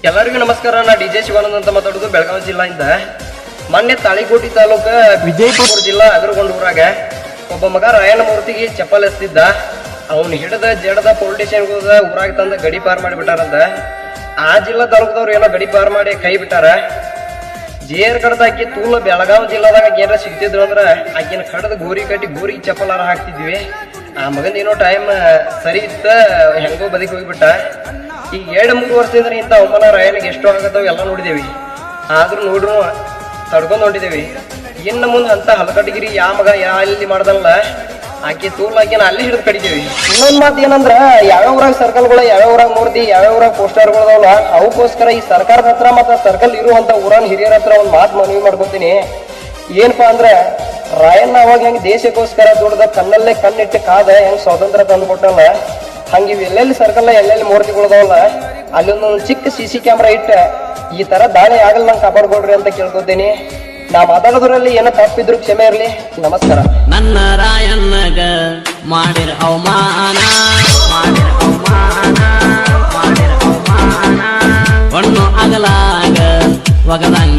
ಎಲ್ಲರಿಗೂ ನಮಸ್ಕಾರ. ನಾ ಡಿಜೆ ಶಿವಾನಂದ್ ಅಂತ ಮಾತಾಡೋದು ಬೆಳಗಾವಿ ಜಿಲ್ಲೆಯಿಂದ. ಮೊನ್ನೆ ತಾಳಿಕೋಟಿ ತಾಲೂಕು ವಿಜಯಪುರ ಜಿಲ್ಲಾ ಅಗರಗೊಂಡ ಊರಾಗ ಒಬ್ಬ ಮಗ ರಾಯಣ್ಣ ಮೂರ್ತಿಗೆ ಚಪ್ಪಲ್ ಎಸ್ತಿದ್ದ. ಅವ್ನು ಹಿಡಿದ ಜಡದ ಪೊಲೀಸ್ ಸ್ಟೇಷನ್ಗೆ ಹೋದ, ಊರಾಗ ತಂದ ಗಡಿ ಪಾರ್ ಮಾಡಿಬಿಟ್ಟಾರಂತ. ಆ ಜಿಲ್ಲಾ ತಾಲೂಕದವ್ರು ಏನೋ ಗಡಿ ಪಾರ್ ಮಾಡಿ ಕೈ ಬಿಟ್ಟಾರ. ಜೇರ್ ಕಡ್ದ ಆಕಿ ತೂಲ ಬೆಳಗಾವಿ ಜಿಲ್ಲಾದಾಗ ಏನಾರ ಸಿಗ್ತಿದ್ರು ಅಂದ್ರ ಆಕಿನ ಕಡ್ದ ಗೋರಿ ಕಟ್ಟಿ ಗೋರಿಗೆ ಚಪ್ಪಲಾರ ಹಾಕ್ತಿದ್ವಿ. ಆ ಮಗಂದ ಏನೋ ಟೈಮ್ ಸರಿ ಇತ್ತ, ಹೆಂಗೋ ಬದಿಗೆ ಹೋಗ್ಬಿಟ್ಟ. ಈಗ 2-3 ವರ್ಷದಿಂದ ಇಂಥ ಅವಮಾನ ರಾಯನಿಗೆ ಎಷ್ಟು ಆಗತ್ತವ ಎಲ್ಲ ನೋಡಿದೇವಿ. ಆದ್ರೂ ನೋಡ್ರು ತಡ್ಕೊಂಡ್ ಹೊಂಟಿದೇವಿ. ಇನ್ನು ಮುಂದೆ ಅಂತ ಹಲಕಟಗಿರಿ ಯಾ ಮಗ ಎಲ್ಲಿ ಮಾಡ್ದಲ್ಲ ಆಕಿ ತೂಲ್ ಆಕಿನ ಅಲ್ಲಿ ಹಿಡಿದು ಕಡಿತೀವಿ. ಇನ್ನೊಂದ್ ಮಾತು ಏನಂದ್ರ, ಯಾವ್ಯಾವ ಊರಾಗ ಸರ್ಕಲ್ಗಳು, ಯಾವ್ಯಾವ ಊರಾಗ ಮೂರ್ತಿ, ಯಾವ್ಯಾವ ಊರಾಗ ಪೋಸ್ಟರ್ಗಳದವಲ್ಲ, ಅವಕ್ಕೋಸ್ಕರ ಈ ಸರ್ಕಾರದ ಹತ್ರ ಮತ್ತು ಸರ್ಕಲ್ ಇರುವಂತ ಊರನ್ ಹಿರಿಯರ ಹತ್ರ ಒಂದು ಮಾತು ಮನವಿ ಮಾಡ್ಕೊತೀನಿ. ಏನಪ್ಪಾ ಅಂದ್ರ, ರಾಯಣ್ಣ ಅವಾಗ ಹೆಂಗ್ ದೇಶಕ್ಕೋಸ್ಕರ ದುಡ್ದ ಕಣ್ಣಲ್ಲೇ ಕಣ್ಣಿಟ್ಟು ಕಾದ ಹೆಂಗ್ ಸ್ವಾತಂತ್ರ್ಯ ತಂದು ಕೊಟ್ಟಲ್ಲ, ಹಂಗ ಇವ್ ಎಲ್ಲೆಲ್ಲಿ ಸರ್ಕಲ್ ಎಲ್ಲೆಲ್ಲಿ ಮೂರ್ತಿಗಳದವಲ್ಲ ಅಲ್ಲಿ ಒಂದೊಂದು ಚಿಕ್ಕ CC ಕ್ಯಾಮ್ರಾ ಇಟ್ಟ ಈ ತರ ದಾಳಿ ಆಗಲ್ಲ ನಂಗೆ ಕಾಪಾಡ್ಕೊಡ್ರಿ ಅಂತ ಕೇಳ್ಕೊತೀನಿ. ನಾ ಮಾತಾಡೋದ್ರಲ್ಲಿ ಏನೋ ತಪ್ಪಿದ್ರು ಕ್ಷಮೆ ಇರ್ಲಿ. ನಮಸ್ಕಾರ. ನನ್ನ ರಾಯಣ್ಣಗ ಮಾಡಿರ ಅವಮಾನ, ಮಾಡಿರ ಅವಮಾನ, ಮಾಡಿರ ಅವಮಾನ, ಹೊಣ್ಣು ಅಗಲಾಗ ಒಗದಂಗ